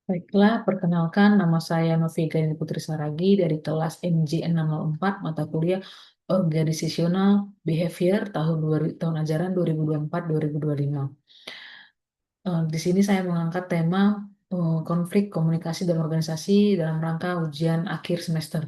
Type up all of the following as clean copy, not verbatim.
Baiklah, perkenalkan nama saya Novi Gani Putri Saragi dari kelas MJ 604 mata kuliah Organizational Behavior tahun ajaran 2024-2025. Di sini saya mengangkat tema konflik komunikasi dan organisasi dalam rangka ujian akhir semester.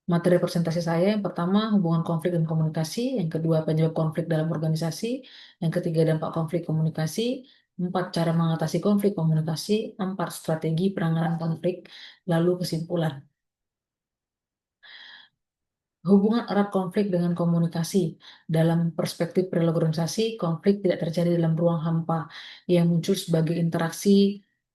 Materi presentasi saya yang pertama hubungan konflik dan komunikasi, yang kedua penyebab konflik dalam organisasi, yang ketiga dampak konflik komunikasi, empat cara mengatasi konflik komunikasi, empat strategi penanganan konflik, lalu kesimpulan. Hubungan erat konflik dengan komunikasi. Dalam perspektif perilaku organisasi, konflik tidak terjadi dalam ruang hampa yang muncul sebagai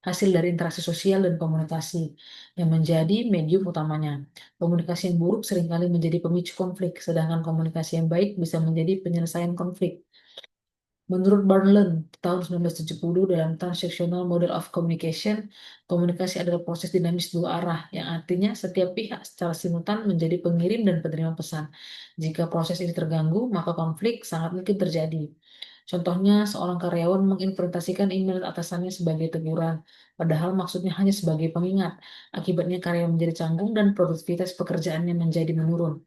hasil dari interaksi sosial dan komunikasi yang menjadi medium utamanya. Komunikasi yang buruk seringkali menjadi pemicu konflik, sedangkan komunikasi yang baik bisa menjadi penyelesaian konflik. Menurut Barnlund, tahun 1970 dalam Transactional Model of Communication, komunikasi adalah proses dinamis dua arah, yang artinya setiap pihak secara simultan menjadi pengirim dan penerima pesan. Jika proses ini terganggu, maka konflik sangat mungkin terjadi. Contohnya, seorang karyawan menginterpretasikan email atasannya sebagai teguran, padahal maksudnya hanya sebagai pengingat. Akibatnya karyawan menjadi canggung dan produktivitas pekerjaannya menjadi menurun.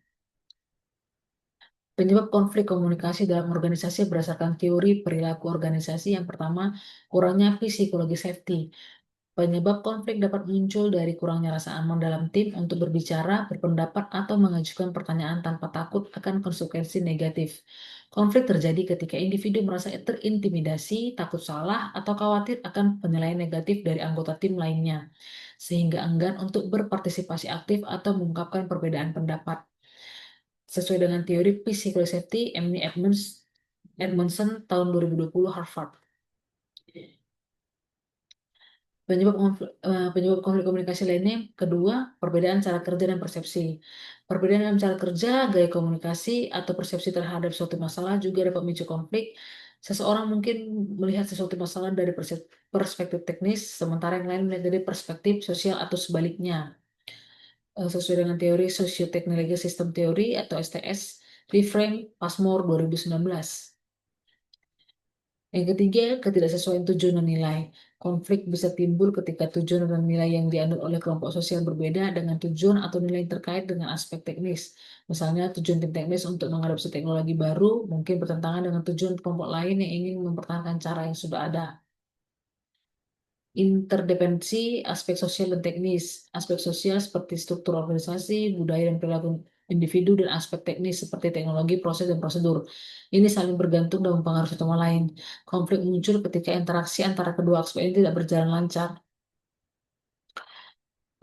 Penyebab konflik komunikasi dalam organisasi berdasarkan teori perilaku organisasi yang pertama, kurangnya psikologi safety. Penyebab konflik dapat muncul dari kurangnya rasa aman dalam tim untuk berbicara, berpendapat, atau mengajukan pertanyaan tanpa takut akan konsekuensi negatif. Konflik terjadi ketika individu merasa terintimidasi, takut salah, atau khawatir akan penilaian negatif dari anggota tim lainnya, sehingga enggan untuk berpartisipasi aktif atau mengungkapkan perbedaan pendapat. Sesuai dengan teori physical safety, Edmondson tahun 2020 Harvard. Penyebab konflik komunikasi lainnya, kedua, perbedaan cara kerja dan persepsi. Perbedaan dalam cara kerja, gaya komunikasi, atau persepsi terhadap suatu masalah juga dapat memicu konflik. Seseorang mungkin melihat sesuatu masalah dari perspektif teknis, sementara yang lain melihat dari perspektif sosial atau sebaliknya. Sesuai dengan teori Sosioteknologi Sistem Teori atau STS, Reframe Passmore 2019. Yang ketiga, ketidaksesuaian tujuan dan nilai. Konflik bisa timbul ketika tujuan dan nilai yang dianut oleh kelompok sosial berbeda dengan tujuan atau nilai yang terkait dengan aspek teknis. Misalnya, tujuan tim teknis untuk mengadopsi teknologi baru mungkin bertentangan dengan tujuan kelompok lain yang ingin mempertahankan cara yang sudah ada. Interdependensi aspek sosial dan teknis. Aspek sosial seperti struktur organisasi, budaya dan perilaku individu, dan aspek teknis seperti teknologi, proses, dan prosedur. Ini saling bergantung dan mempengaruhi satu sama lain. Konflik muncul ketika interaksi antara kedua aspek ini tidak berjalan lancar.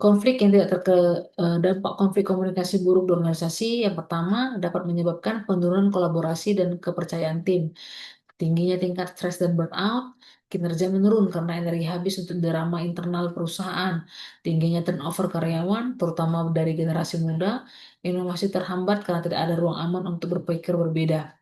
Konflik yang tidak terke, Dampak konflik komunikasi buruk di organisasi yang pertama dapat menyebabkan penurunan kolaborasi dan kepercayaan tim. Tingginya tingkat stres dan burnout, kinerja menurun karena energi habis untuk drama internal perusahaan. Tingginya turnover karyawan, terutama dari generasi muda, inovasi terhambat karena tidak ada ruang aman untuk berpikir berbeda.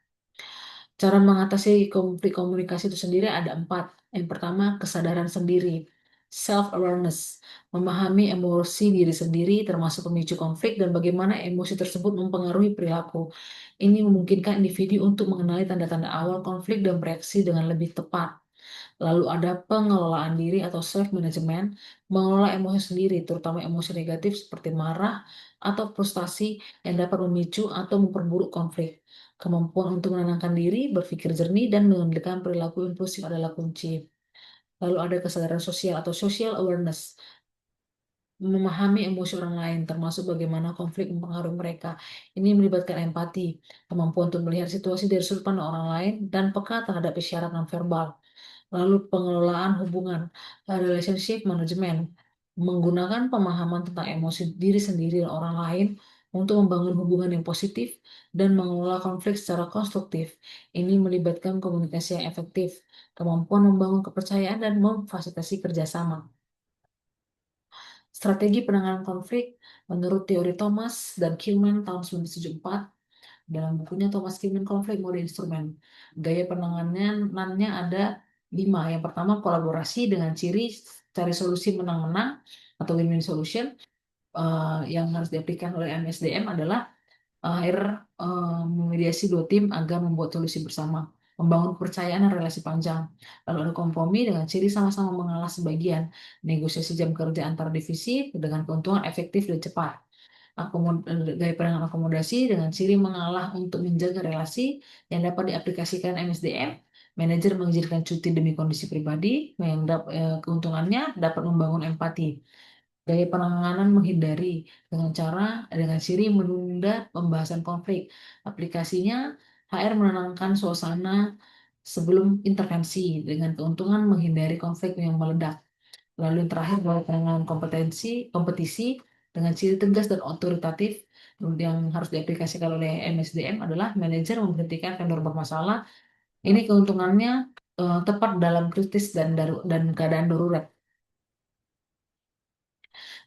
Cara mengatasi konflik komunikasi itu sendiri ada empat. Yang pertama, kesadaran sendiri. Self-awareness. Memahami emosi diri sendiri termasuk pemicu konflik dan bagaimana emosi tersebut mempengaruhi perilaku. Ini memungkinkan individu untuk mengenali tanda-tanda awal konflik dan bereaksi dengan lebih tepat. Lalu ada pengelolaan diri atau self-management, mengelola emosi sendiri, terutama emosi negatif seperti marah atau frustasi yang dapat memicu atau memperburuk konflik. Kemampuan untuk menenangkan diri, berpikir jernih, dan mengendalikan perilaku impulsif adalah kunci. Lalu ada kesadaran sosial atau social awareness, memahami emosi orang lain, termasuk bagaimana konflik mempengaruhi mereka. Ini melibatkan empati, kemampuan untuk melihat situasi dari sudut pandang orang lain, dan peka terhadap isyarat nonverbal. Lalu pengelolaan hubungan, relationship management, menggunakan pemahaman tentang emosi diri sendiri dan orang lain untuk membangun hubungan yang positif dan mengelola konflik secara konstruktif. Ini melibatkan komunikasi yang efektif, kemampuan membangun kepercayaan dan memfasilitasi kerjasama. Strategi penanganan konflik menurut teori Thomas dan Kuhlman tahun 1974 dalam bukunya Thomas Kuhlman Konflik Mode Instrumen. Gaya penanganannya ada 5. Yang pertama, kolaborasi dengan ciri cari solusi menang-menang atau win-win solution. Yang harus diaplikasikan oleh MSDM adalah memediasi dua tim agar membuat solusi bersama. membangun kepercayaan dan relasi panjang. Lalu ada kompromi dengan ciri sama-sama mengalah sebagian, negosiasi jam kerja antar divisi dengan keuntungan efektif dan cepat. Gaya penanganan akomodasi dengan ciri mengalah untuk menjaga relasi yang dapat diaplikasikan MSDM. Manajer mengizinkan cuti demi kondisi pribadi, keuntungannya dapat membangun empati. Gaya penanganan menghindari dengan ciri menunda pembahasan konflik. Aplikasinya HR menenangkan suasana sebelum intervensi dengan keuntungan menghindari konflik yang meledak. Lalu yang terakhir bahwa penanganan kompetisi dengan ciri tegas dan otoritatif yang harus diaplikasikan oleh MSDM adalah manajer memberhentikan vendor bermasalah. Ini keuntungannya tepat dalam kritis dan keadaan darurat.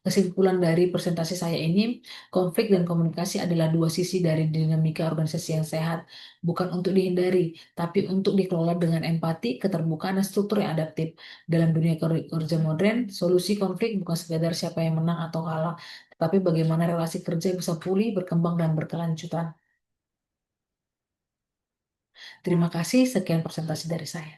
Kesimpulan dari presentasi saya ini, konflik dan komunikasi adalah dua sisi dari dinamika organisasi yang sehat, bukan untuk dihindari, tapi untuk dikelola dengan empati, keterbukaan, dan struktur yang adaptif. Dalam dunia kerja modern, solusi konflik bukan sekadar siapa yang menang atau kalah, tapi bagaimana relasi kerja bisa pulih, berkembang, dan berkelanjutan. Terima kasih, sekian presentasi dari saya.